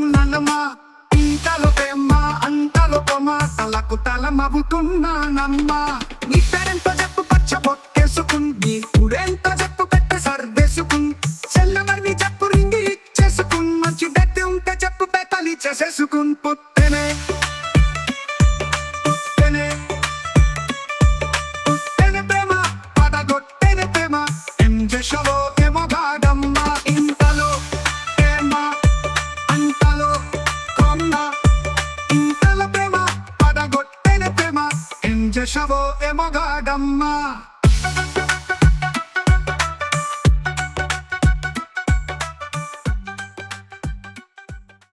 నన్నమా ఇంతలో ప్రేమ అంతలో కొమ తలకు తల మవుతున్నానమ్మా నీ పేరెంతో చెప్పు పచ్చ బొక్కేసుకుంది ఊరెంతో చెప్పు పెట్ట సర్దేసుకున్ చెల్లమని చెప్పు రింగి ఇచ్చేసుకున్ మంచి డెత్తి ఉంటే చెప్పు బెతలి చేసేసుకున్ పుట్టెనే పుట్టెనే పుట్టెనే ప్రేమ పడగొట్టెనే ప్రేమ ఏం చేసావో ఏమో గాడమ్మా ఇంతలో ప్రేమ అంతలో కొమ్మ ఇంతలో ప్రేమ పడగొట్టెనే ప్రేమ ఏం చేసావో ఏమో గాడమ్మా